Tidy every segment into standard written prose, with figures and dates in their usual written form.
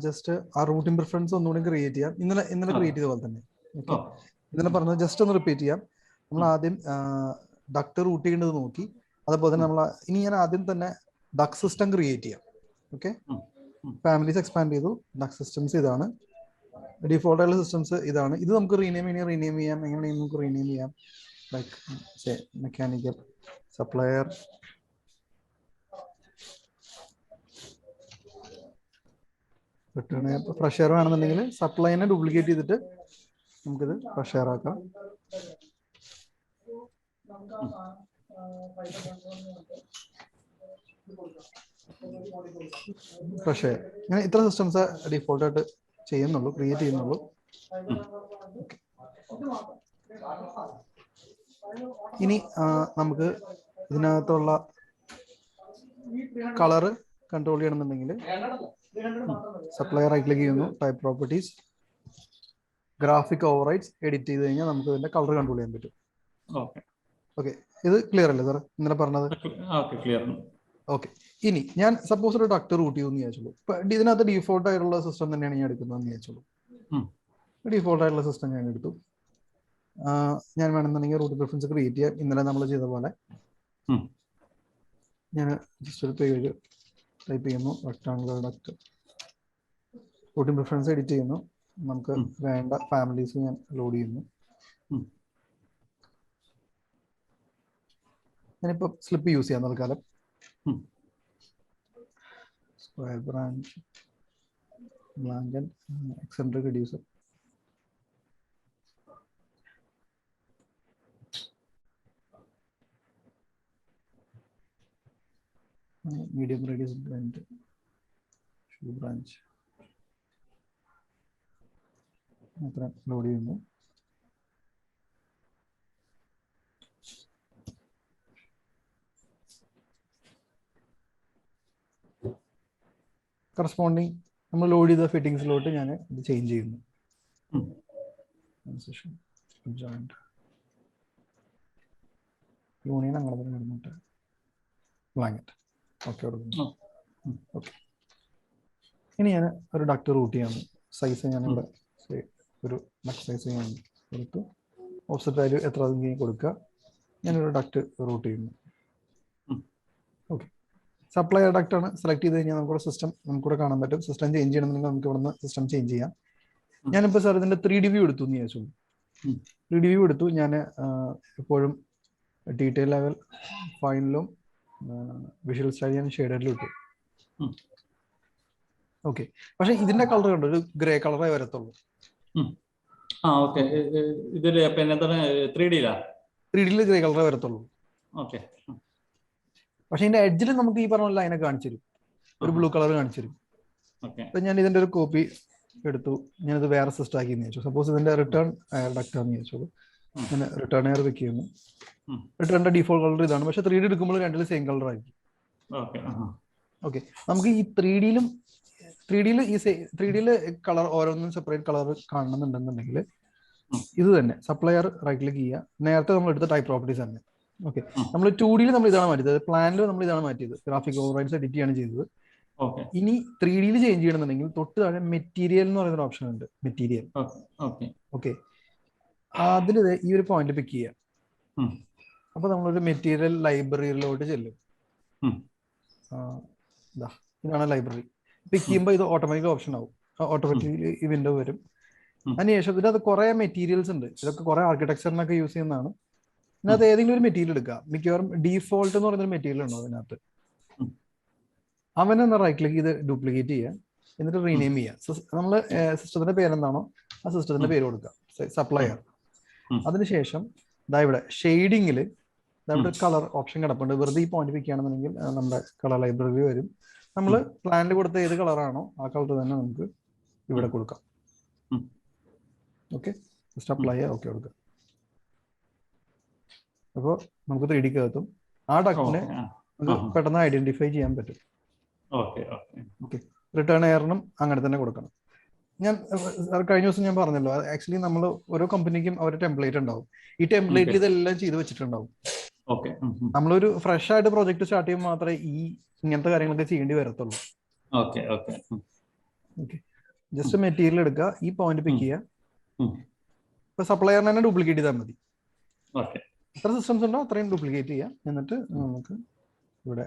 Just ആ routing preference ഒന്നുകൂടി create ചെയ്യാം. ഇന്നലെ ക്രിയേറ്റ് ചെയ്ത പോലെ തന്നെ. ഓക്കെ, ഇന്നലെ പറഞ്ഞത് ജസ്റ്റ് ഒന്ന് റിപ്പീറ്റ് ചെയ്യാം. നമ്മൾ ആദ്യം ഡക്ട് റൂട്ട് ചെയ്യേണ്ടത് നോക്കി. അതുപോലെ തന്നെ ഇനി ഞാൻ ആദ്യം തന്നെ ഡക് സിസ്റ്റം ക്രിയേറ്റ് ചെയ്യാം. ഓക്കെ, ഫാമിലീസ് എക്സ്പാൻഡ് ചെയ്തു. ഡക് സിസ്റ്റംസ് ഇതാണ്, ഡിഫോൾട്ട് ആയിട്ടുള്ള സിസ്റ്റംസ് ഇതാണ്. ഇത് നമുക്ക് റീനെയിം ചെയ്യാം. എങ്ങനെയാണെങ്കിൽ നമുക്ക് റീനെയിം ചെയ്യാം. Like mechanical supplier, return. Fresh air വേണമെന്നുണ്ടെങ്കിൽ സപ്ലൈനെ ഡ്യൂപ്ലിക്കേറ്റ് ചെയ്തിട്ട് നമുക്കിത് ഫ്രഷ് എയർ ആക്കാം. ഫ്രഷ് എയർ, ഇങ്ങനെ ഇത്ര സിസ്റ്റംസ് ഡിഫോൾട്ട് ആയിട്ട് ചെയ്യുന്നുള്ളൂ, ക്രിയേറ്റ് ചെയ്യുന്നുള്ളൂ. ഇനി നമുക്ക് ഇതിനകത്തുള്ള കളറ് കൺട്രോൾ ചെയ്യണമെന്നുണ്ടെങ്കിൽ സപ്ലയർ റൈറ്റ് ക്ലിക്ക് ചെയ്യുന്നു, ടൈപ്പ് പ്രോപ്പർട്ടീസ്, ഗ്രാഫിക് ഓവർറൈഡ്സ് എഡിറ്റ് ചെയ്ത് കഴിഞ്ഞാൽ നമുക്ക് ഇതിന്റെ കളർ കൺട്രോൾ ചെയ്യാൻ പറ്റും. ഓക്കെ, ഇത് ക്ലിയർ അല്ലേ സാർ ഇന്നലെ പറഞ്ഞത്? ഓക്കെ, ഇനി ഞാൻ സപ്പോസ് ഒരു ഡക്ട് റൂട്ട് ചെയ്യുമെന്ന് വിചാരിച്ചോളൂ. ഇപ്പൊ ഇതിനകത്ത് ഡിഫോൾട്ട് ആയിട്ടുള്ള സിസ്റ്റം തന്നെയാണ് ഞാൻ എടുക്കുന്നതെന്ന് വിചാരിച്ചോളൂ. ഡിഫോൾട്ട് ആയിട്ടുള്ള സിസ്റ്റം ഞാൻ എടുത്തു. ഞാൻ വേണമെന്നുണ്ടെങ്കിൽ റൂട്ട് പ്രിഫറൻസ് ക്രിയേറ്റ് ചെയ്യാം. ഇന്നലെ നമ്മൾ ചെയ്ത പോലെ ഞാൻ ജസ്റ്റ് ഒരു പേര് ടൈപ്പ് ചെയ്യുന്നു, rectangular duct, routing preference edit ചെയ്യുന്നു. നമുക്ക് വേണ്ട ഫാമിലീസ് ഞാൻ ലോഡ് ചെയ്യുന്നു. ഞാനിപ്പോൾ സ്ലിപ്പ് യൂസ് ചെയ്യാം തൽക്കാലം. സ്ക്വയർ ബ്രാഞ്ച്, ബ്ലാങ്കൻ, eccentric reducer. Medium radius branch, shoe branch അത്ര ലോഡ് ചെയ്യുന്നു. കറസ്പോണ്ടിങ് നമ്മൾ ലോഡ് ചെയ്ത ഫിറ്റിംഗ്സിലോട്ട് ഞാൻ ഇത് ചേഞ്ച് ചെയ്യുന്നു. യൂണിയൻ അങ്ങനെ തന്നെ ഇടുന്നുണ്ട്. ബ്ലാങ്കറ്റ് ഓക്കെ കൊടുക്കുന്നു. ഓക്കെ, ഇനി ഞാൻ ഒരു ഡക്ട് റൂട്ട് ചെയ്യാം. സൈസ് ഞാനിവിടെ ഒരു ഡക്ട് സൈസ് ഞാൻ കൊടുത്തു. ഓഫ്സെറ്റ് വാല്യൂ എത്ര കൊടുക്കുക. ഞാനൊരു ഡക്ട് റൂട്ട് ചെയ്യുന്നു. ഓക്കെ, സപ്ലൈ ഡക്ട് ആണ് സെലക്ട് ചെയ്ത് കഴിഞ്ഞാൽ നമുക്കിവിടെ സിസ്റ്റം നമുക്കിവിടെ കാണാൻ പറ്റും. സിസ്റ്റം ചേഞ്ച് ചെയ്യണമെങ്കിൽ നമുക്ക് ഇവിടെ നിന്ന് സിസ്റ്റം ചേഞ്ച് ചെയ്യാം. ഞാനിപ്പോൾ സാർ ഇതിൻ്റെ 3D വ്യൂ എടുത്തു എന്ന് വിചാരിച്ചു. 3D വ്യൂ എടുത്തു. ഞാൻ എപ്പോഴും ഡീറ്റെയിൽ ലെവൽ, ഫൈനലും വിഷ്വൽ സ്റ്റൈൽ ഞാൻ ഷെയ്ഡറിൽ ഇട്ടു. ഓക്കെ, പക്ഷെ ഇതിന്റെ കളർ കണ്ടോ, ഒരു ഗ്രേ കളറേ വരത്തുള്ളൂ. 3Dയിൽ ഗ്രേ കളറേ വരത്തുള്ളൂ. പക്ഷെ ഇതിന്റെ എഡ്ജിൽ നമുക്ക് ഈ പറഞ്ഞ ലൈനൊക്കെ കാണിച്ചു തരും, ഒരു ബ്ലൂ കളർ കാണിച്ചു തരും. അപ്പൊ ഞാൻ ഇതിന്റെ ഒരു കോപ്പി എടുത്തു. ഞാനിത് വേറെ സിസ്റ്റം ആക്കി എന്ന് വെച്ചു. സപ്പോസ് ഇതിന്റെ റിട്ടേൺ എയർ ഡക്ട് ആണെന്ന് ചോദിച്ചോളൂ. ഞാൻ റിട്ടേൺ എയർ വെക്ക് ചെയ്യുന്നു. റിട്ടേണിന്റെ ഡിഫോൾട്ട് കളർ ഇതാണ്. പക്ഷെ 3D എടുക്കുമ്പോൾ രണ്ടിലും സെയിം കളർ ആയിരിക്കും. ഓക്കെ, നമുക്ക് ഈ 3Dയിൽ ഈ 3Dയിൽ കളർ ഓരോന്നും സെപ്പറേറ്റ് കളർ കാണണമെന്നുണ്ടെന്നുണ്ടെങ്കിൽ ഇത് തന്നെ സപ്ലയർ റൈറ്റ് ക്ലിക്ക് ചെയ്യുക. നേരത്തെ നമ്മൾ എടുത്ത ടൈപ്പ് പ്രോപ്പർട്ടീസ് തന്നെ. ഓക്കെ, നമ്മൾ 2Dയിൽ നമ്മൾ ഇതാണ് മാറ്റിയത്, പ്ലാനിൽ നമ്മൾ ഇതാണ് മാറ്റിയത്, ഗ്രാഫിക് ഓവർറൈഡ്സ് എഡിറ്റ് ചെയ്യാണ് ചെയ്തത്. ഇനി 3Dയിൽ ചേഞ്ച് ചെയ്യണമെന്നുണ്ടെങ്കിൽ തൊട്ട് താഴെ മെറ്റീരിയൽ എന്ന് പറയുന്ന ഓപ്ഷൻ ഉണ്ട്. മെറ്റീരിയൽ, ഓക്കെ, അതിൽ ഈ ഒരു പോയിന്റ് പിക്ക് ചെയ്യുക. അപ്പൊ നമ്മളൊരു മെറ്റീരിയൽ ലൈബ്രറിയിലോട്ട് ചെല്ലും. ഇതാണ് ലൈബ്രറി. പിക്ക് ചെയ്യുമ്പോൾ ഇത് ഓട്ടോമാറ്റിക് ഓപ്ഷൻ ആവും. ഓട്ടോമാറ്റിക്കലി ഈ വിൻഡോ വരും. അതിനുശേഷം ഇതിനകത്ത് കുറെ മെറ്റീരിയൽസ് ഉണ്ട്. ഇതൊക്കെ കുറെ ആർക്കിടെക്ചറിനൊക്കെ യൂസ് ചെയ്യുന്നതാണ്. ഇതിനകത്ത് ഏതെങ്കിലും ഒരു മെറ്റീരിയൽ എടുക്കുക. മിക്കവാറും ഡീഫോൾട്ട് എന്ന് പറയുന്നൊരു മെറ്റീരിയൽ ഉണ്ടോ അതിനകത്ത്. അവനെ റൈറ്റ് ക്ലിക്ക് ചെയ്ത് ഡ്യൂപ്ലിക്കേറ്റ് ചെയ്യുക. എന്നിട്ട് റീനെയിം ചെയ്യുക. നമ്മൾ സിസ്റ്റത്തിന്റെ പേരെന്താണോ ആ സിസ്റ്റത്തിന്റെ പേര് കൊടുക്കുക, സപ്ലയർ. അതിനുശേഷം ഇതാ ഇവിടെ ഷെയ്ഡിങ്ങിൽ ഇവിടെ കളർ ഓപ്ഷൻ കിടപ്പുണ്ട്. വെറുതെ ഈ പോയിന്റ് പിക്ക് ചെയ്യണമെന്നുണ്ടെങ്കിൽ നമ്മുടെ കളർ ലൈബ്രറി വരും. നമ്മൾ പ്ലാനിൽ കൊടുത്ത ഏത് കളറാണോ ആ കളർ തന്നെ നമുക്ക് ഇവിടെ കൊടുക്കാം. ഓക്കെ, ജസ്റ്റ് അപ്ലൈ ചെയ്യുക, ഓക്കെ കൊടുക്കുക. അപ്പോൾ നമുക്ക് 3Dക്ക് എത്തും. ആ ഡക്റ്റിനെ നമുക്ക് പെട്ടെന്ന് ഐഡന്റിഫൈ ചെയ്യാൻ പറ്റും. ഓക്കെ, റിട്ടേൺ എയറിനും അങ്ങനെ തന്നെ കൊടുക്കണം. ഞാൻ കഴിഞ്ഞ ദിവസം ഞാൻ പറഞ്ഞല്ലോ, ആക്ച്വലി നമ്മൾ ഓരോ കമ്പനിക്കും അവരുടെ ടെംപ്ലേറ്റ് ഉണ്ടാവും. ഈ ടെംപ്ലേറ്റ് ഇതെല്ലാം ചെയ്ത് വെച്ചിട്ടുണ്ടാവും. നമ്മളൊരു ഫ്രഷ് ആയിട്ട് പ്രോജക്ട് സ്റ്റാർട്ട് ചെയ്യുമ്പോൾ മാത്രമേ ഇങ്ങനത്തെ കാര്യങ്ങളൊക്കെ ചെയ്യേണ്ടി വരത്തുള്ളൂ. ഓക്കെ, ജസ്റ്റ് മെറ്റീരിയൽ എടുക്കുക, ഈ പോയിന്റ് പിക്ക് ചെയ്യുക. ഇപ്പൊ സപ്ലയറിനെ തന്നെ ഡ്യൂപ്ലിക്കേറ്റ് ചെയ്താൽ മതി. എത്ര സിസ്റ്റംസ് ഉണ്ടോ അത്രയും ഡ്യൂപ്ലിക്കേറ്റ് ചെയ്യാം. എന്നിട്ട് നമുക്ക് ഇവിടെ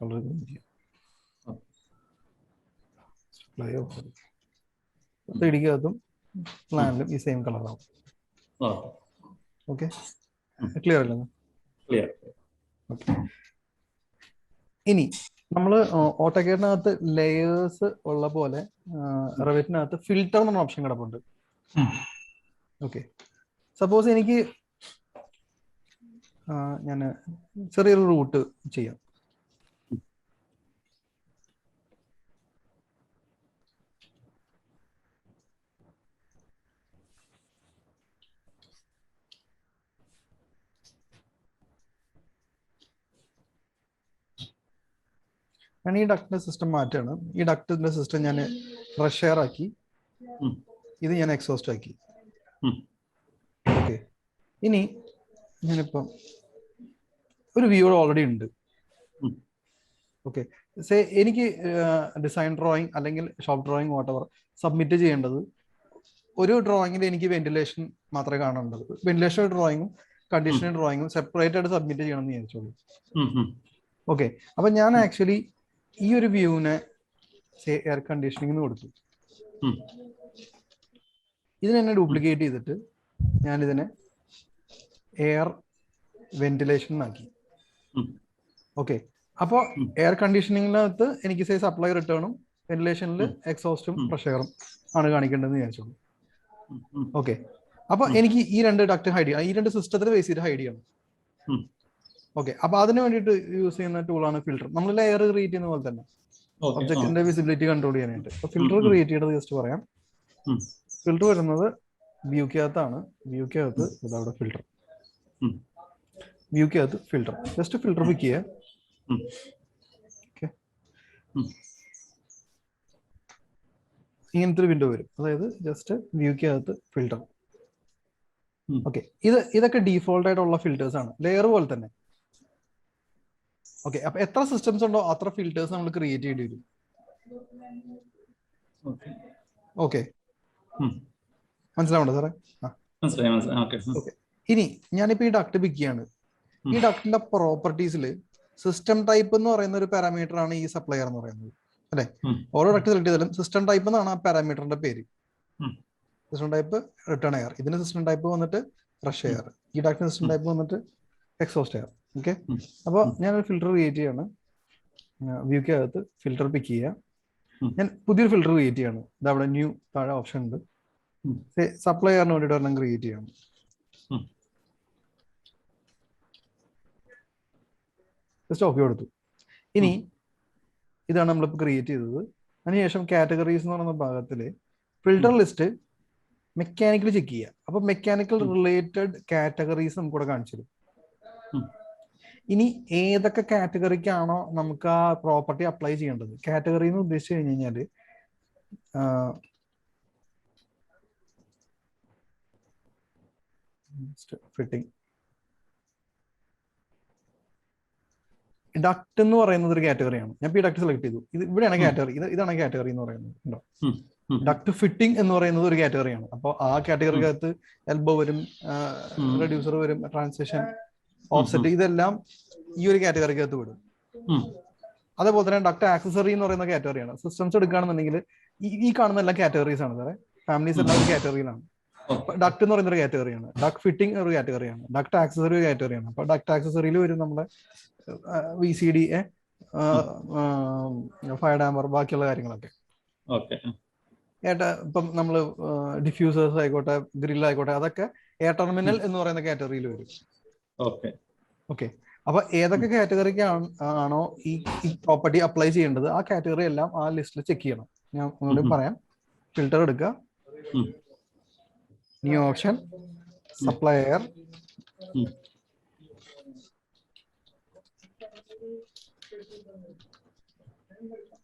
കളർ ചെയ്യാം. ഇടിക്കകത്തും പ്ലാനിലും ഈ സെയിം കളറാവും. ഓക്കെ, ക്ലിയർ അല്ലേ? ഓക്കെ. ഇനി നമ്മൾ ഓട്ടോക്കേഡിനകത്ത് ലെയേഴ്സ് ഉള്ള പോലെ റെവിറ്റിനകത്ത് ഫിൽറ്റർ എന്ന ഓപ്ഷൻ കിടപ്പുണ്ട്. ഓക്കെ, സപ്പോസ് എനിക്ക് ഞാൻ ചെറിയൊരു റൂട്ട് ചെയ്യാം. ഞാൻ ഈ ഡക്റ്റിന്റെ സിസ്റ്റം മാറ്റാണ്. ഈ ഡക്റ്റിന്റെ സിസ്റ്റം ഞാൻ ഫ്രഷ് എയർ ആക്കി, ഇത് ഞാൻ എക്സോസ്റ്റ് ആക്കി. ഓക്കെ, ഇനി ഞാനിപ്പം ഒരു വ്യൂ ഓൾറെഡി ഉണ്ട്. ഓക്കെ, സേ എനിക്ക് ഡിസൈൻ ഡ്രോയിങ് അല്ലെങ്കിൽ ഷോപ്പ് ഡ്രോയിങ് വാട്ടെവർ സബ്മിറ്റ് ചെയ്യേണ്ടത് ഒരു ഡ്രോയിങ്ങിൽ എനിക്ക് വെന്റിലേഷൻ മാത്രമേ കാണേണ്ടത്. വെന്റിലേഷൻ ഡ്രോയിങ്ങും കണ്ടീഷണൽ ഡ്രോയിങ്ങും സെപ്പറേറ്റ് ആയിട്ട് സബ്മിറ്റ് ചെയ്യണം എന്ന് വിചാരിച്ചോളൂ. ഓക്കെ, അപ്പൊ ഞാൻ ആക്ച്വലി ഈ ഒരു വ്യൂവിനെ എയർ കണ്ടീഷനിങ് കൊടുത്തു. ഇതിനെ ഡ്യൂപ്ലിക്കേറ്റ് ചെയ്തിട്ട് ഞാൻ ഇതിനെ എയർ വെന്റിലേഷൻ ആക്കി. ഓക്കെ, അപ്പോൾ എയർ കണ്ടീഷനിങ്ങിനകത്ത് എനിക്ക് സപ്ലൈ റിട്ടേണും വെന്റിലേഷനിൽ എക്സോസ്റ്റും പ്രഷറും ആണ് കാണിക്കേണ്ടതെന്ന് വിചാരിച്ചോളൂ. ഓക്കെ, അപ്പൊ എനിക്ക് ഈ രണ്ട് ഡക്ട് ഹൈഡ് ചെയ്യണം, ഈ രണ്ട് സിസ്റ്റത്തിൽ ബേസ് ചെയ്ത് ഹൈഡ് ചെയ്യണം. ഓക്കെ, അപ്പൊ അതിന് വേണ്ടിയിട്ട് യൂസ് ചെയ്യുന്ന ടൂളാണ് ഫിൽറ്റർ. നമ്മൾ ലെയർ ക്രിയേറ്റ് ചെയ്യുന്ന പോലെ തന്നെ ഒബ്ജക്റ്റിന്റെ വിസിബിലിറ്റി കൺട്രോൾ ചെയ്യാനായിട്ട്. അപ്പൊ ഫിൽറ്റർ ക്രിയേറ്റ് ചെയ്യേണ്ടത് ജസ്റ്റ് പറയാം. ഫിൽറ്റർ വരുന്നത് വ്യൂക്കകത്താണ്. വ്യൂക്കകത്ത് ഇതവിടെ ഫിൽറ്റർ, വ്യൂക്കകത്ത് ഫിൽറ്റർ, ജസ്റ്റ് ഫിൽറ്റർ പിക്ക് ചെയ്യുക. ഓക്കെ, ഇങ്ങനത്തെ ഒരു വിൻഡോ വരും, അതായത് ജസ്റ്റ് വ്യൂക്കകത്ത് ഫിൽറ്റർ. ഓക്കെ, ഇതൊക്കെ ഡീഫോൾട്ട് ആയിട്ടുള്ള ഫിൽറ്റേഴ്സ് ആണ്, ലെയർ പോലെ തന്നെ. ഓക്കെ, അപ്പൊ എത്ര സിസ്റ്റംസ് ഉണ്ടോ അത്ര ഫിൽറ്റേഴ്സ് നമ്മൾ ക്രിയേറ്റ് ചെയ്യേണ്ടി വരും. ഓക്കെ, മനസ്സിലാവണ്ടോ സാറേ? ഓക്കെ, ഇനി ഞാനിപ്പോ ഈ ഡക്ട് പിക്ക് ചെയ്യാണ്. ഈ ഡക്റ്റിന്റെ പ്രോപ്പർട്ടീസിൽ സിസ്റ്റം ടൈപ്പ് എന്ന് പറയുന്ന ഒരു പാരാമീറ്റർ ആണ് ഈ സപ്ലയർ എന്ന് പറയുന്നത്, അല്ലെ? ഓരോ ഡക്ട് സെലക്ട് ചെയ്താലും സിസ്റ്റം ടൈപ്പ് എന്നാണ് ആ പാരാമീറ്ററിന്റെ പേര്. സിസ്റ്റം ടൈപ്പ് റിട്ടേൺ എയർ, ഇതിന് സിസ്റ്റം ടൈപ്പ് വന്നിട്ട് ഫ്രഷ് എയർ, ഈ ഡക്റ്റിന് സിസ്റ്റം ടൈപ്പ് വന്നിട്ട് എക്സോസ്റ്റ് എയർ. ഓക്കെ, അപ്പോൾ ഞാനൊരു ഫിൽറ്റർ ക്രിയേറ്റ് ചെയ്യാണ്. വ്യൂക്കകത്ത് ഫിൽറ്റർ പിക്ക് ചെയ്യുക. ഞാൻ പുതിയൊരു ഫിൽറ്റർ ക്രിയേറ്റ് ചെയ്യാണ്. ഇതവിടെ ന്യൂ താഴെ ഓപ്ഷൻ ഉണ്ട്. സപ്ലൈയറിന് വേണ്ടിയിട്ട് ഒരെണ്ണം ക്രിയേറ്റ് ചെയ്യണം. ജസ്റ്റ് ഓക്കെ കൊടുത്തു. ഇനി ഇതാണ് നമ്മളിപ്പോൾ ക്രിയേറ്റ് ചെയ്തത്. അതിനുശേഷം കാറ്റഗറീസ് എന്ന് പറയുന്ന ഭാഗത്തിൽ ഫിൽറ്റർ ലിസ്റ്റ് മെക്കാനിക്കൽ ചെക്ക് ചെയ്യുക. അപ്പൊ മെക്കാനിക്കൽ റിലേറ്റഡ് കാറ്റഗറീസ് നമുക്ക് ഇവിടെ കാണിച്ചു തരും. ഇനി ഏതൊക്കെ കാറ്റഗറിക്കാണോ നമുക്ക് ആ പ്രോപ്പർട്ടി അപ്ലൈ ചെയ്യേണ്ടത്, കാറ്റഗറി എന്ന് ഉദ്ദേശിച്ചു കഴിഞ്ഞു കഴിഞ്ഞാല് ഫിറ്റിംഗ് ഡക്ട് എന്ന് പറയുന്നത് ഒരു കാറ്റഗറിയാണ്. ഞാൻ ഈ ഡക്ട് സെലക്ട് ചെയ്തു. ഇത് ഇവിടെയാണ് കാറ്റഗറി, ഇതാണ് കാറ്റഗറി എന്ന് പറയുന്നത്. ഉണ്ടോ? ഡക്ട് ഫിറ്റിംഗ് എന്ന് പറയുന്നത് ഒരു കാറ്റഗറിയാണ്. അപ്പോൾ ആ കാറ്റഗറിക്കകത്ത് എൽബോ വരും, റെഡ്യൂസർ വരും, ട്രാൻസിഷൻ, ഓഫ്സെറ്റ്, ഇതെല്ലാം ഈ ഒരു കാറ്റഗറിക്കകത്ത് വിടും. അതേപോലെ തന്നെ ഡക്ട് ആക്സസറി എന്ന് പറയുന്ന കാറ്റഗറിയാണ്. സിസ്റ്റംസ് എടുക്കുകയാണെന്നുണ്ടെങ്കിൽ ഈ കാണുന്ന എല്ലാ കാറ്റഗറീസ് ആണ് സാറേ. ഫാമിലീസ് എല്ലാം ഒരു കാറ്റഗറിയിലാണ്. ഡക്ട് എന്ന് പറയുന്ന ഒരു കാറ്റഗറിയാണ്. ഡക്ട് ഫിറ്റിംഗ് ഒരു കാറ്റഗറിയാണ്. ഡക്ട് ആക്സസറി ഒരു കാറ്റഗറിയാണ്. അപ്പൊ ഡക്ട് ആക്സസറിയിൽ വരും നമ്മുടെ VCD, ഫയർ ഡാമർ, ബാക്കിയുള്ള കാര്യങ്ങളൊക്കെ. ഇപ്പം നമ്മള് ഡിഫ്യൂസേഴ്സ് ആയിക്കോട്ടെ, ഗ്രിൽ ആയിക്കോട്ടെ, അതൊക്കെ എയർ ടെർമിനൽ എന്ന് പറയുന്ന കാറ്റഗറിയിൽ വരും. ഓക്കെ, അപ്പൊ ഏതൊക്കെ കാറ്റഗറിക്ക് ആണോ ഈ പ്രോപ്പർട്ടി അപ്ലൈ ചെയ്യേണ്ടത് ആ കാറ്റഗറി എല്ലാം ആ ലിസ്റ്റിൽ ചെക്ക് ചെയ്യണം. ഞാൻ ഒന്നുകൂടി പറയാം. ഫിൽറ്റർ എടുക്കുക, ന്യൂ ഓപ്ഷൻ, സപ്ലയർ,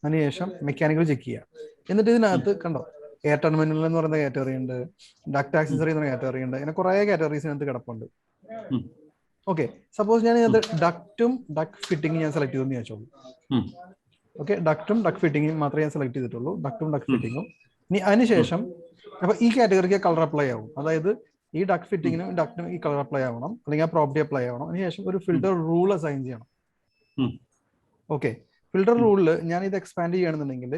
അതിനുശേഷം മെക്കാനിക്കൽ ചെക്ക് ചെയ്യുക. എന്നിട്ട് ഇതിനകത്ത് കണ്ടോ എയർ ടെർമിനൽ എന്ന് പറയുന്ന കാറ്റഗറി ഉണ്ട്, ഡക്ട് ആക്സസറി എന്ന് പറയുന്ന കാറ്റഗറി ഉണ്ട്, അങ്ങനെ കുറെ കാറ്റഗറീസ് ഇതിനകത്ത് കിടപ്പുണ്ട്. ഓക്കെ, സപ്പോസ് ഞാൻ ഇതിനകത്ത് ഡക്റ്റും ഡക്ട് ഫിറ്റിംഗ് ഞാൻ സെലക്ട് ചെയ്തെന്ന് ചോദിച്ചോളൂ. ഓക്കെ, ഡക്റ്റും ഡക്ട് ഫിറ്റിങ്ങും മാത്രമേ ഞാൻ സെലക്ട് ചെയ്തിട്ടുള്ളൂ. ഡക്റ്റും ഡക്ട് ഫിറ്റിങ്ങും. ഇനി അതിനുശേഷം അപ്പൊ ഈ കാറ്റഗറിക്ക് കളർ അപ്ലൈ ആവും. അതായത് ഈ ഡക്ട് ഫിറ്റിങ്ങിനും ഡക്റ്റിനും ഈ കളർ അപ്ലൈ ആവണം, അല്ലെങ്കിൽ ആ പ്രോപ്പർട്ടി അപ്ലൈ ആവണം. അതിനുശേഷം ഒരു ഫിൽട്ടർ റൂൾ അസൈൻ ചെയ്യണം. ഓക്കെ, ഫിൽട്ടർ റൂളിൽ ഞാൻ ഇത് എക്സ്പാൻഡ് ചെയ്യുകയാണെന്നുണ്ടെങ്കിൽ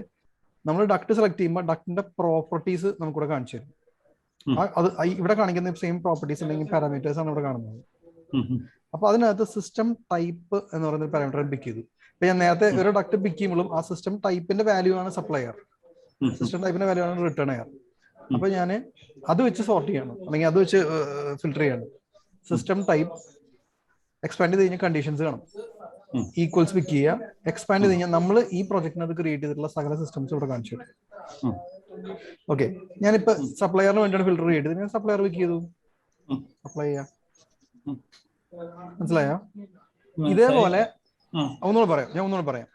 നമ്മൾ ഡക്ട് സെലക്ട് ചെയ്യുമ്പോൾ ഡക്റ്റിന്റെ പ്രോപ്പർട്ടീസ് നമുക്കിവിടെ കാണിച്ചു തരും. അത് ഇവിടെ കാണിക്കുന്ന സെയിം പ്രോപ്പർട്ടീസ് അല്ലെങ്കിൽ പാരാമീറ്റേഴ്സ് ആണ് ഇവിടെ കാണുന്നത്. അപ്പൊ അതിനകത്ത് സിസ്റ്റം ടൈപ്പ് എന്ന് പറയുന്ന പാരാമീറ്റർ പിക്ക് ചെയ്തു. ഇപ്പൊ ഞാൻ നേരത്തെ ഒരു ഡക്ട് പിക്ക് ചെയ്യുമ്പോഴും ആ സിസ്റ്റം ടൈപ്പിന്റെ വാല്യൂ ആണ് സപ്ലൈയർ, സിസ്റ്റം ടൈപ്പിന്റെ വാല്യൂ ആണ് റിട്ടേൺ എയർ. അപ്പൊ ഞാൻ അത് വെച്ച് സോർട്ട് ചെയ്യണം, അല്ലെങ്കിൽ അത് വെച്ച് ഫിൽട്ടർ ചെയ്യണം. സിസ്റ്റം ടൈപ്പ് എക്സ്പാൻഡ് ചെയ്ത് കഴിഞ്ഞാൽ കണ്ടീഷൻസ് കാണും. ഈക്വൽസ് പിക്ക് ചെയ്യുക, എക്സ്പാൻഡ് ചെയ്ത് കഴിഞ്ഞാൽ നമ്മൾ ഈ പ്രൊജക്ടിനകത്ത് ക്രിയേറ്റ് ചെയ്തിട്ടുള്ള സകല സിസ്റ്റംസ് ഇവിടെ കാണിച്ചു തരും. ഓക്കെ, ഞാനിപ്പോ സപ്ലയറിന് വേണ്ടിയാണ് ഫിൽട്ടർ ക്രിയേറ്റ് ചെയ്തത്. ഞാൻ സപ്ലയർ പിക്ക് ചെയ്തു, അപ്ലൈ ചെയ്യാം. മനസ്സിലായോ? ഇതേപോലെ ഒന്നുകൂടെ പറയാം, ഞാൻ ഒന്നുകൂടെ പറയാം.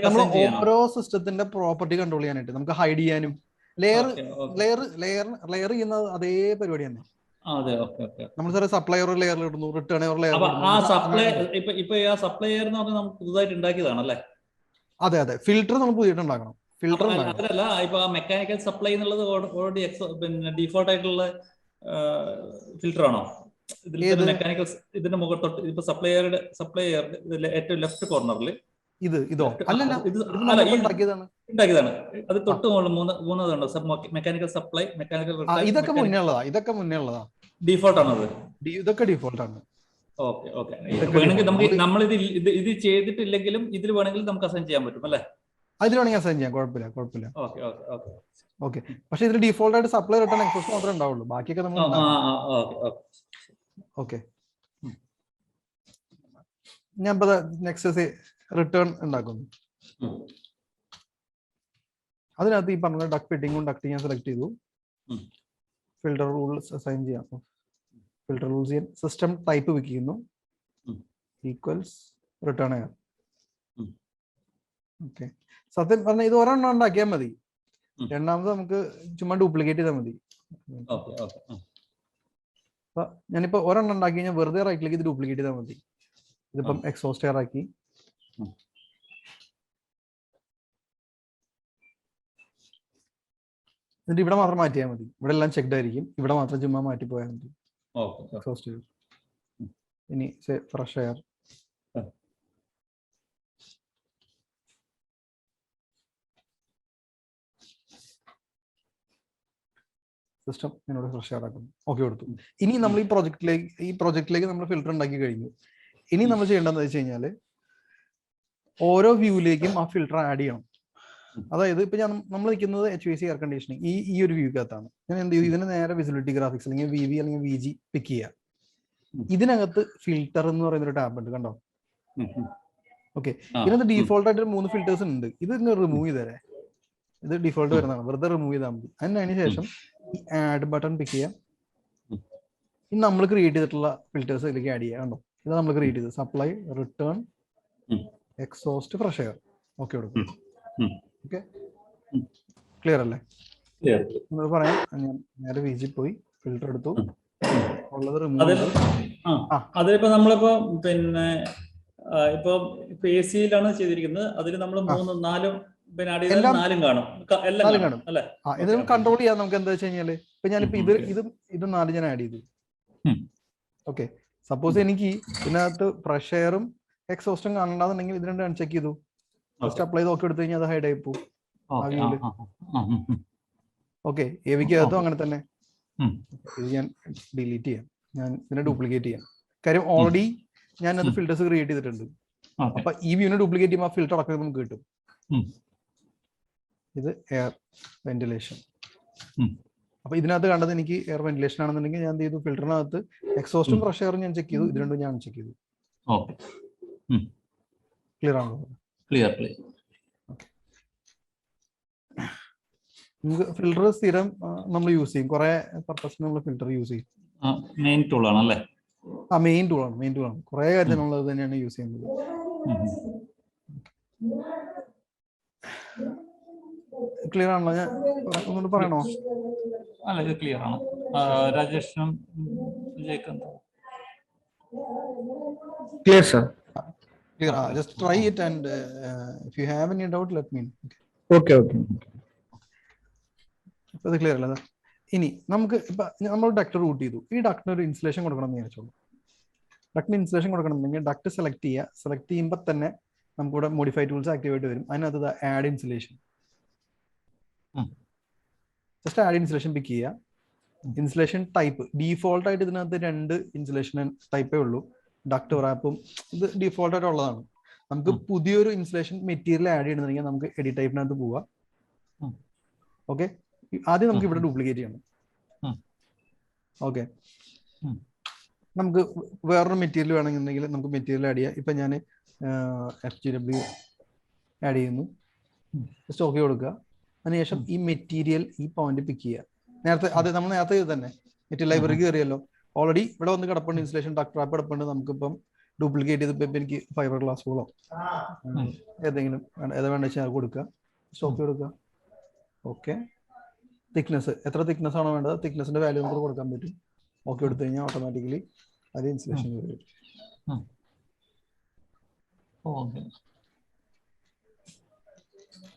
നമ്മൾ ഓരോ സിസ്റ്റത്തിന്റെ പ്രോപ്പർട്ടി കൺട്രോൾ ചെയ്യാനായിട്ട് നമുക്ക് ഹൈഡ് ചെയ്യാനും ലെയർ ചെയ്യുന്നത് അതേ പരിപാടി തന്നെ. നമ്മൾ സാറേ സപ്ലയർ ലെയറിൽ ഇടുന്നു, റിട്ടേൺ ലെയറിൽ. അതെ അതെ, ഫിൽട്ടർ നമ്മൾ പുതിയിട്ട് ഉണ്ടാക്കണം. ഫിൽട്ടർ അതല്ല, ഇപ്പൊ മെക്കാനിക്കൽ സപ്ലൈ എന്നുള്ളത് ഓൾറെഡി പിന്നെ ഡിഫോൾട്ട് ആയിട്ടുള്ള ഫിൽട്ടർ ആണോ? മെക്കാനിക്കൽ ഇതിന്റെ മുഖത്തോട്ട് ഇപ്പൊ സപ്ലൈയർ ഏറ്റവും ലെഫ്റ്റ് കോർണറിൽ ഇതോ അല്ലല്ല, ഉണ്ടാക്കിയതാണ്. അത് തൊട്ട് മൂന്നതുണ്ടോ മെക്കാനിക്കൽ സപ്ലൈ, മെക്കാനിക്കൽ ഇതൊക്കെ മുന്നേ ഉള്ളതാ. ഡിഫോൾട്ട് ആണോ അത്? ഇതൊക്കെ ഡിഫോൾട്ട് ആണ്. ഓക്കെ ഓക്കെ, വേണമെങ്കിൽ നമുക്ക് ഇത് ചെയ്തിട്ടില്ലെങ്കിലും ഇതിൽ വേണമെങ്കിൽ നമുക്ക് അസൈൻ ചെയ്യാൻ പറ്റും അല്ലേ? അതിൽ വേണമെങ്കിൽ അസൈൻ ചെയ്യാം, കുഴപ്പമില്ല. ഓക്കെ ഓക്കെ ഓക്കെ ഓക്കെ, പക്ഷെ ഇതിൽ ഡിഫോൾട്ട് ആയിട്ട് സപ്ലൈ റിട്ടേൺ എക്സോസ്റ്റ് മാത്രമേ ഉണ്ടാവുള്ളൂ, ബാക്കിയൊക്കെ നമ്മൾ. ഓക്കെ, ഞാൻ ഇപ്പൊ നെക്സ്റ്റ് റിട്ടേൺ ഉണ്ടാക്കുന്നു. അതിനകത്ത് ഈ പറഞ്ഞ ഡക്ട് ഫിറ്റിങ്ങും ഡക്ട് ഞാൻ സെലക്ട് ചെയ്തു. ഫിൽട്ടർ റൂൾസ് അസൈൻ ചെയ്യാം. ഫിൽട്ടർ റൂൾസ് ചെയ്യാൻ സിസ്റ്റം ടൈപ്പ് പിക്ക് ചെയ്യുന്നു, ഈക്വൽസ് റിട്ടേൺ എയർ. ഓക്കെ, സത്യം പറഞ്ഞാൽ ഇത് ഒരെണ്ണം ഉണ്ടാക്കിയാൽ മതി. രണ്ടാമത് നമുക്ക് ചുമ്മാ ഡ്യൂപ്ലിക്കേറ്റ് ചെയ്താൽ മതി. അപ്പൊ ഞാനിപ്പോ ഒരെണ്ണം ഉണ്ടാക്കി കഴിഞ്ഞാൽ വെറുതെ റൈറ്റ് ക്ലിക്ക് ചെയ്ത് ഡ്യൂപ്ലിക്കേറ്റ് ചെയ്താൽ മതി. ഇതിപ്പം എക്സോസ്റ്റ് എയർ ആക്കി. എന്നിട്ട് ഇവിടെ മാത്രം മാറ്റിയാൽ മതി. ഇവിടെ എല്ലാം ചെക്ഡ് ആയിരിക്കും, ഇവിടെ മാത്രം ചുമ്മാ മാറ്റി പോയാൽ മതി. Exhaust air. ഇനി ഫ്രഷ് എയർ. സിസ്റ്റം എന്നോട് ഫ്രഷ് എയർ ആക്കുന്നു. ഓക്കെ കൊടുത്തു. ഇനി നമ്മൾ ഈ പ്രൊജക്റ്റിലേക്ക് നമ്മൾ ഫിൽട്ടർ ഉണ്ടാക്കി കഴിഞ്ഞു. ഇനി നമ്മൾ ചെയ്യേണ്ടതെന്ന് വെച്ച് കഴിഞ്ഞാൽ ഓരോ വ്യൂവിലേക്കും ആ ഫിൽട്ടർ ആഡ് ചെയ്യണം. അതായത് ഇപ്പൊ നമ്മൾ നിൽക്കുന്നത് HVAC എയർ കണ്ടീഷനിങ് ഈ ഒരു വ്യൂക്കകത്താണ്. ഞാൻ എന്ത് ചെയ്യും, ഇതിന് നേരെ വിസിബിലിറ്റി ഗ്രാഫിക്സ് അല്ലെങ്കിൽ VV അല്ലെങ്കിൽ VG പിക്ക് ചെയ്യുക. ഇതിനകത്ത് ഫിൽട്ടർ എന്ന് പറയുന്ന ഒരു ടാബ് ഉണ്ട്, കണ്ടോ? ഓക്കെ, ഇതിനകത്ത് ഡീഫോൾട്ട് ആയിട്ട് 3 ഫിൽറ്റേഴ്സ് ഉണ്ട്. ഇത് റിമൂവ് ചെയ്തേരെ, ഇത് ഡിഫോൾട്ട് വരുന്നതാണ്, വെറുതെ റിമൂവ് ചെയ്താൽ മതി. അതിന് ശേഷം ഈ ആഡ് ബട്ടൺ പിക്ക് ചെയ്യാം. ഇനി നമ്മൾ ക്രിയേറ്റ് ചെയ്തിട്ടുള്ള ഫിൽറ്റേഴ്സ് ഇതിലേക്ക് ആഡ് ചെയ്യാം. കണ്ടോ, ഇത് നമ്മൾ ക്രിയേറ്റ് ചെയ്തത് supply, return, exhaust, fresh air. Okay കൊടുക്കും. ഓക്കെ, ക്ലിയർ അല്ലേ? പറയാം. ഞാൻ നേരെ VG പോയി ഫിൽറ്റർ എടുത്തു, ഉള്ളത് റിമൂവ്. അതിലിപ്പോ നമ്മളിപ്പോ പിന്നെ ഇപ്പൊ AC-യിലാണ് ചെയ്തിരിക്കുന്നത്. അതിൽ നമ്മൾ 3, 4 നാലും കാണും, എല്ലാം കാണും അല്ലേ? ഇത് കൺട്രോൾ ചെയ്യാം നമുക്ക്. എന്താ വെച്ച് കഴിഞ്ഞാല് ഇപ്പൊ ഞാനിപ്പോ ഇത് 4 ഞാൻ ആഡ് ചെയ്തു. ഓക്കെ, സപ്പോസ് എനിക്ക് ഇതിനകത്ത് ഫ്രഷ് എയറും എക്സോസ്റ്റും കാണണ്ടെന്നുണ്ടെങ്കിൽ ഇത് രണ്ടും അൺചെക്ക് ചെയ്തു, ജസ്റ്റ് അപ്ലൈ ചെയ്ത് ഓക്കെ എടുത്തു കഴിഞ്ഞാൽ അത് ഹൈഡ് ആയി പോകും. ഓക്കെ, AVക്കകത്തും അങ്ങനെ തന്നെ. ഇത് ഞാൻ ഡിലീറ്റ് ചെയ്യാം, ഞാൻ ഇതിനെ ഡ്യൂപ്ലിക്കേറ്റ് ചെയ്യാം. കാര്യം ഓൾറെഡി ഞാൻ അത് ഫിൽറ്റേഴ്സ് ക്രിയേറ്റ് ചെയ്തിട്ടുണ്ട്. അപ്പൊ ഈ വ്യൂവിനെ ഡ്യൂപ്ലിക്കേറ്റ് ചെയ്യുമ്പോൾ ആ ഫിൽറ്റർ അടക്കം നമുക്ക് കിട്ടും. ഇത് എയർ വെന്റിലേഷൻ. അപ്പൊ ഇതിനകത്ത് കണ്ടത് എനിക്ക് എയർ വെന്റിലേഷൻ ആണെന്നുണ്ടെങ്കിൽ ഞാൻ എന്ത് ചെയ്തു, ഫിൽറ്ററിനകത്ത് എക്സോസ്റ്റും ഫ്രഷ് എയറും ഞാൻ ചെക്ക് ചെയ്തു, ഇത് രണ്ടും ഞാൻ ചെക്ക് ചെയ്തു. ക്ലിയർ ആണോ? ക്ലിയർ. നമുക്ക് ഫിൽറ്റർ സ്ഥിരം നമ്മൾ യൂസ് ചെയ്യും, കുറെ പർപ്പസിന് നമ്മൾ ഫിൽറ്റർ യൂസ് ചെയ്യും. മെയിൻ ടൂൾ ആണല്ലേ? മെയിൻ ടൂളാണ്. കുറെ കാര്യത്തിനുള്ളത് തന്നെയാണ് യൂസ് ചെയ്യുന്നത്. ക്ലിയർ ആണല്ലോ? ഞാൻ ഒന്നുകൂടി പറയണോ? അല്ല, ഇത് ക്ലിയർ ആണ്. രാജേഷും Clear, sir. Clear. Just try it, and if you have any doubt, let me know. Okay, okay. ഇപ്പൊ ഇത് ക്ലിയർ അല്ലേ? ഇനി നമുക്ക് ഇപ്പൊ നമ്മൾ ഡക്ട് റൂട്ട് ചെയ്തു. ഈ ഡക്ടിന് ഒരു ഇൻസുലേഷൻ കൊടുക്കണം എന്ന് വിചാരിച്ചോളൂ. ഡക്ടിന് ഇൻസുലേഷൻ കൊടുക്കണമെന്നുണ്ടെങ്കിൽ ഡക്ട് സെലക്ട് ചെയ്യുക. സെലക്ട് ചെയ്യുമ്പോൾ തന്നെ നമുക്കിവിടെ മോഡിഫൈ ടൂൾസ് ആക്ടിവേറ്റ് വരും. അതിനകത്ത് add insulation, just add insulation pick ചെയ്യുക. ഇൻസുലേഷൻ ടൈപ്പ് ഡീഫോൾട്ട് ആയിട്ട് ഇതിനകത്ത് 2 ഇൻസുലേഷൻ ടൈപ്പേ ഉള്ളൂ, ഡക്ട് റാപ്പും. ഇത് ഡീഫോൾട്ട് ആയിട്ട് ഉള്ളതാണ്. നമുക്ക് പുതിയൊരു ഇൻസുലേഷൻ മെറ്റീരിയൽ ആഡ് ചെയ്യണമെന്നുണ്ടെങ്കിൽ നമുക്ക് എഡിറ്റ് ടൈപ്പിനകത്ത് പോവാം. ഓക്കെ, ആദ്യം നമുക്ക് ഇവിടെ ഡ്യൂപ്ലിക്കേറ്റ് ചെയ്യണം. ഓക്കെ, നമുക്ക് വേറൊരു മെറ്റീരിയൽ വേണമെന്നുണ്ടെങ്കിൽ നമുക്ക് മെറ്റീരിയൽ ആഡ് ചെയ്യാം. ഇപ്പൊ ഞാൻ FGW ആഡ് ചെയ്യുന്നു, ജസ്റ്റ് ഓക്കെ കൊടുക്കുക. അതിനുശേഷം ഈ മെറ്റീരിയൽ ഈ പോയിന്റ് പിക്ക് ചെയ്യുക. നമ്മൾ നേരത്തെ ഇത് തന്നെ മെറ്റീരിയൽ ലൈബ്രറിക്ക് കയറിയല്ലോ, ഓൾറെഡി ഇവിടെ വന്ന് കിടപ്പുണ്ട് ഇൻസുലേഷൻ ഡക്ട് റാപ്പ് കിടപ്പുണ്ട്. നമുക്കിപ്പം ഡ്യൂപ്ലിക്കേറ്റ് ചെയ്തപ്പോൾ ഇപ്പം എനിക്ക് ഫൈബർ ഗ്ലാസ് പോളോ ഏതെങ്കിലും ഏതാ വേണ്ട വെച്ചാൽ കൊടുക്കുക, സ്റ്റോപ്പ് കൊടുക്കുക. ഓക്കെ, തിക്നെസ് എത്ര തിക്നെസ് ആണോ വേണ്ടത്, തിക്നെസിന്റെ വാല്യൂ നമുക്ക് കൊടുക്കാൻ പറ്റും. ഓക്കെ എടുത്തു കഴിഞ്ഞാൽ ഓട്ടോമാറ്റിക്കലി അത് ഇൻസുലേഷൻ വരും.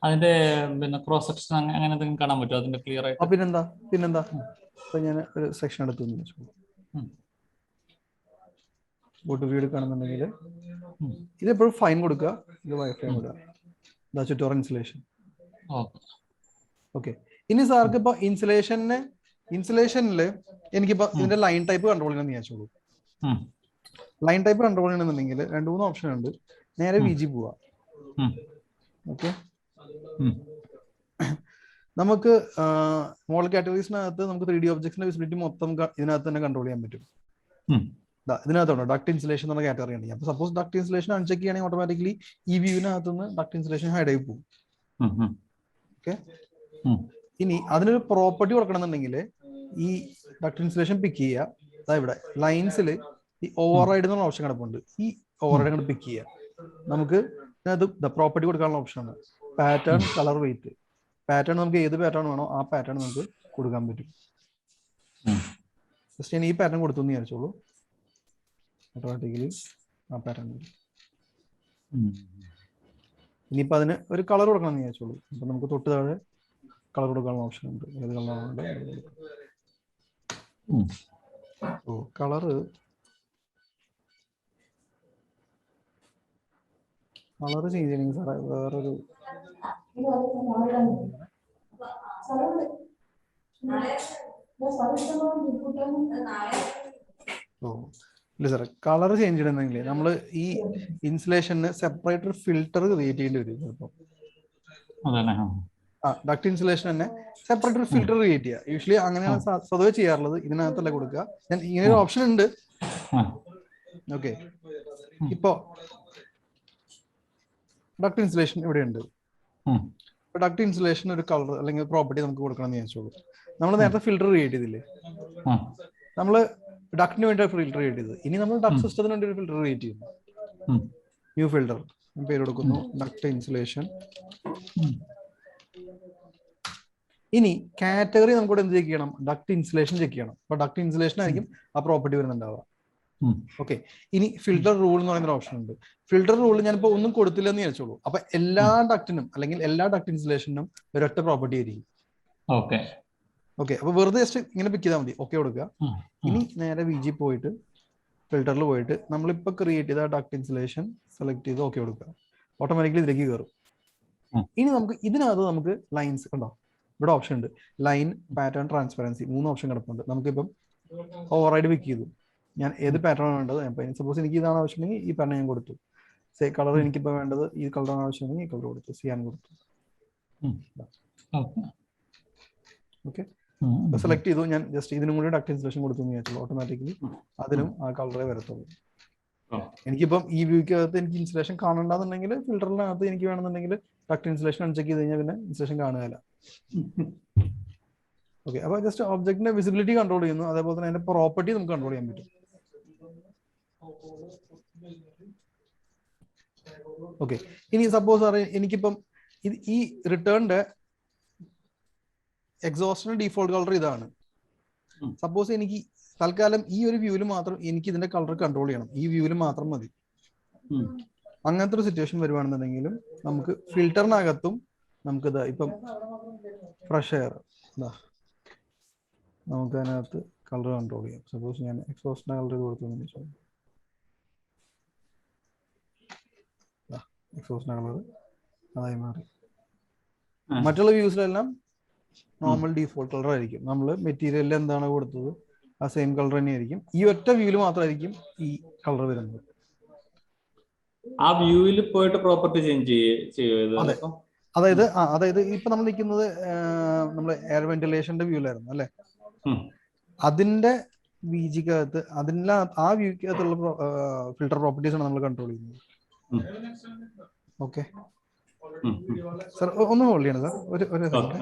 അതിന്റെ പിന്നെ ക്രോസ് സെക്ഷൻ അങ്ങനെ എന്തെങ്കിലും കാണാൻ പറ്റുമോ അതിന്റെ ക്ലിയർ ആയിട്ട്? പിന്നെന്താ ഇപ്പൊ ഞാൻ ഒരു സെക്ഷൻ എടുത്തു ബോട്ട് വ്യൂ എടുക്കുകയാണെന്നുണ്ടെങ്കിൽ ഇത് എപ്പോഴും ഫൈൻ കൊടുക്കുക, ഇത് വൈഫൈ കൊടുക്കുക, ചുറ്റോറ ഇൻസുലേഷൻ. ഓക്കെ, ഇനി സാർക്ക് ഇപ്പൊ ഇൻസുലേഷനിൽ എനിക്കിപ്പോ ഇതിന്റെ ലൈൻ ടൈപ്പ് കൺട്രോൾ ചെയ്യണമെന്ന് വിചാരിച്ചോളൂ. ലൈൻ ടൈപ്പ് കൺട്രോൾ ചെയ്യണമെന്നുണ്ടെങ്കിൽ 2-3 ഓപ്ഷൻ ഉണ്ട്. നേരെ VG പോവാ. ഓക്കെ, നമുക്ക് മോഡൽ കാറ്റഗറീസിനകത്ത് നമുക്ക് 3D ഒബ്ജക്ട്സിന്റെ വിസിബിലിറ്റി മൊത്തം ഇതിനകത്ത് തന്നെ കൺട്രോൾ ചെയ്യാൻ പറ്റും. ഇതിനകത്തുണ്ട് ഡക്ട് ഇൻസുലേഷൻ എന്നുള്ള കാറ്റഗറി ഉണ്ട്. അപ്പൊ സപ്പോസ് ഡക്ട് ഇൻസുലേഷൻ അൺചെക്ക് ചെയ്യുകയാണെങ്കിൽ ഓട്ടോമാറ്റിക്കലി ഈ വ്യൂവിനകത്ത് നിന്ന് ഡക്ട് ഇൻസുലേഷൻ ഹൈഡ് ആയി പോകും. ഓക്കെ, ഇനി അതിനൊരു പ്രോപ്പർട്ടി കൊടുക്കണമെന്നുണ്ടെങ്കിൽ ഈ ഡക്ട് ഇൻസുലേഷൻ പിക്ക് ചെയ്യുക. ഇവിടെ ലൈൻസിൽ ഈ ഓവർ റൈഡ് എന്നുള്ള ഓപ്ഷൻ കിടപ്പുണ്ട്. ഈ ഓവർ റൈഡ് അങ്ങോട്ട് പിക്ക് ചെയ്യുക. നമുക്ക് ഇതിനകത്ത് പ്രോപ്പർട്ടി കൊടുക്കാനുള്ള ഓപ്ഷനാണ് പാറ്റേൺ, കളർ, വെയിറ്റ്. പാറ്റേൺ നമുക്ക് ഏത് പാറ്റേൺ വേണോ ആ പാറ്റേൺ നമുക്ക് കൊടുക്കാൻ പറ്റും. ജസ്റ്റ് ഞാൻ ഈ പാറ്റേൺ കൊടുത്തു എന്ന് വിചാരിച്ചോളൂ, ഓട്ടോമാറ്റിക്കലി ആ പാറ്റേൺ വരും. ഇനിയിപ്പോൾ അതിന് ഒരു കളർ കൊടുക്കണം എന്ന് വിചാരിച്ചോളൂ. അപ്പൊ നമുക്ക് തൊട്ട് താഴെ കളർ കൊടുക്കാനുള്ള ഓപ്ഷൻ ഉണ്ട്. ഏത് കളറാണ് കളറ് ചേഞ്ച് ചെയ്യണമെങ്കിൽ സാറേ വേറൊരു ഇല്ല സാറേ, കളർ ചേഞ്ച് ചെയ്യണമെങ്കിൽ നമ്മൾ ഈ ഇൻസുലേഷന് സെപ്പറേറ്റ് ഒരു ഫിൽട്ടർ ക്രിയേറ്റ് ചെയ്യേണ്ടി വരും ചിലപ്പോൾ. ഡക്ട് ഇൻസുലേഷൻ തന്നെ സെപ്പറേറ്റ് ഒരു ഫിൽട്ടർ ക്രിയേറ്റ് ചെയ്യുക. യൂഷ്വലി അങ്ങനെയാണ് സ്വതവേ ചെയ്യാറുള്ളത്. ഇതിനകത്തല്ല കൊടുക്കുക. ഞാൻ ഇങ്ങനെ ഒരു ഓപ്ഷൻ ഉണ്ട്. ഓക്കെ, ഇപ്പോ ഡക്ട് ഇൻസുലേഷൻ ഇവിടെ ഉണ്ട്. ഡക്ട് ഇൻസുലേഷൻ ഒരു കളർ അല്ലെങ്കിൽ പ്രോപ്പർട്ടി നമുക്ക് കൊടുക്കണം എന്ന് വിചാരിച്ചോളൂ. നമ്മൾ നേരത്തെ ഫിൽട്ടർ ക്രിയേറ്റ് ചെയ്തില്ലേ, നമ്മൾ ഡക്ടിന് വേണ്ടി ഫിൽട്ടർ ക്രിയേറ്റ് ചെയ്തത്. ഇനി നമ്മൾ ഡക്ട് സിസ്റ്റത്തിന് വേണ്ടി ഒരു ഫിൽട്ടർ ക്രിയേറ്റ് ചെയ്യുന്നു. ന്യൂ ഫിൽട്ടർ പേര് കൊടുക്കുന്നു, ഡക്ട് ഇൻസുലേഷൻ. ഇനി കാറ്റഗറി നമുക്കിവിടെ എന്ത് ചെക്ക് ചെയ്യണം, ഡക്ട് ഇൻസുലേഷൻ ചെക്ക് ചെയ്യണം. അപ്പൊ ഡക്ട് ഇൻസുലേഷൻ ആയിരിക്കും ആ പ്രോപ്പർട്ടി വരുന്നുണ്ടാവുക. ഓക്കെ, ഇനി ഫിൽട്ടർ റൂൾ എന്ന് പറയുന്ന ഓപ്ഷൻ ഉണ്ട്. ഫിൽട്ടർ റൂൾ ഞാനിപ്പോ ഒന്നും കൊടുത്തില്ല എന്ന് വിചാരിച്ചോളൂ. അപ്പൊ എല്ലാ ഡക്ടിനും അല്ലെങ്കിൽ എല്ലാ ഡക്ട് ഇൻസുലേഷനും ഒരൊറ്റ പ്രോപ്പർട്ടി ആയിരിക്കും. ഓക്കെ, അപ്പൊ വെറുതെ ജസ്റ്റ് ഇങ്ങനെ പിക്ക് ചെയ്താൽ മതി. ഓക്കെ കൊടുക്കുക. ഇനി നേരെ VG പോയിട്ട് ഫിൽട്ടറിൽ പോയിട്ട് നമ്മളിപ്പോ ക്രിയേറ്റ് ചെയ്ത ഡക്ട് ഇൻസുലേഷൻ സെലക്ട് ചെയ്ത് ഓക്കെ കൊടുക്കുക. ഓട്ടോമാറ്റിക്കലി ഇതിലേക്ക് കയറും. ഇനി നമുക്ക് ഇതിനകത്ത് നമുക്ക് ലൈൻസ് കണ്ടോ, ഇവിടെ ഓപ്ഷൻ ഉണ്ട് ലൈൻ, പാറ്റേൺ, ട്രാൻസ്പെറൻസി, 3 ഓപ്ഷൻ കിടപ്പുണ്ട്. നമുക്കിപ്പം ഓവർ പിക്ക് ചെയ്തു. ഞാൻ ഏത് പാറ്റേൺ ആണ് വേണ്ടത്, സപ്പോസ് എനിക്ക് ഇതാണ് ആവശ്യമെങ്കിൽ ഈ പാറ്റേൺ ഞാൻ കൊടുത്തു. സേ കളർ എനിക്കിപ്പോ വേണ്ടത് ഈ കളറാണ് ആവശ്യമെങ്കിൽ ഈ കളർ കൊടുത്തു, സിയാൻ കൊടുത്തു. ഓക്കെ, സെലക്ട് ചെയ്തു. ഞാൻ ജസ്റ്റ് ഇതിനും കൂടി ഡക്ട് ഇൻസുലേഷൻ കൊടുത്തു എന്ന് വിചാരിച്ചു. ഓട്ടോമാറ്റിക്കലി അതിനും ആ കളറേ വരത്തുള്ളൂ. എനിക്കിപ്പം ഈ വ്യൂക്കകത്ത് എനിക്ക് ഇൻസുലേഷൻ കാണണ്ടെന്നുണ്ടെങ്കിൽ ഫിൽറ്ററിനകത്ത് എനിക്ക് വേണമെന്നുണ്ടെങ്കിൽ ഡക്ട് ഇൻസുലേഷൻ അൺചെക്ക് ചെയ്ത് കഴിഞ്ഞാൽ പിന്നെ ഇൻസുലേഷൻ കാണുകയില്ല. ഓക്കെ, അപ്പൊ ജസ്റ്റ് ഒബ്ജക്റ്റിന്റെ വിസിബിലിറ്റി കൺട്രോൾ ചെയ്യുന്നു. അതേപോലെ തന്നെ അതിന്റെ പ്രോപ്പർട്ടി നമുക്ക് കൺട്രോൾ ചെയ്യാൻ പറ്റും. ഓക്കെ, ഇനി സപ്പോസ് എനിക്കിപ്പം ഈ റിട്ടേണിന്റെ എക്സോസ്റ്റിന്റെ ഡീഫോൾട്ട് കളർ ഇതാണ്. സപ്പോസ് എനിക്ക് തൽക്കാലം ഈ ഒരു വ്യൂവിൽ മാത്രം എനിക്ക് ഇതിന്റെ കളർ കൺട്രോൾ ചെയ്യണം. ഈ വ്യൂവിൽ മാത്രം മതി. അങ്ങനത്തെ ഒരു സിറ്റുവേഷൻ വരുവാണെന്നുണ്ടെങ്കിലും നമുക്ക് ഫിൽറ്ററിനകത്തും നമുക്കിത് ഇപ്പം ഫ്രഷ് എയർ നമുക്ക് അതിനകത്ത് കളർ കൺട്രോൾ ചെയ്യാം. സപ്പോസ് ഞാൻ എക്സോസ്റ്റിന്റെ കളർ കൊടുത്തു, എക്സോസ്റ്റിന്റെ കളർ അതായി മാറി. മറ്റുള്ള വ്യൂസിലെല്ലാം നോർമൽ ഡീഫോൾട്ട് കളർ ആയിരിക്കും. നമ്മൾ മെറ്റീരിയലിൽ എന്താണ് കൊടുത്തത് ആ സെയിം കളർ തന്നെയായിരിക്കും. ഈ ഒറ്റ വ്യൂവിൽ മാത്രമായിരിക്കും ഈ കളർ വരുന്നത്. ആ വ്യൂവിൽ പോയിട്ട് പ്രോപ്പർട്ടി ചേഞ്ച് ചെയ്യുമോ? അതായത് ഇപ്പൊ നമ്മൾ നിൽക്കുന്നത് നമ്മൾ എയർ വെന്റിലേഷന്റെ വ്യൂലായിരുന്നു അല്ലെ. അതിന്റെ വിജിക്കകത്ത് ആ വ്യൂക്കകത്തുള്ള ഫിൽട്ടർ പ്രോപ്പർട്ടീസ് ആണ് നമ്മൾ കൺട്രോൾ ചെയ്യുന്നത്. ഓക്കെ സർ, ഒന്ന് ഹോൾഡ് ചെയ്യണം സർ, ഒരു സെക്കൻഡ്.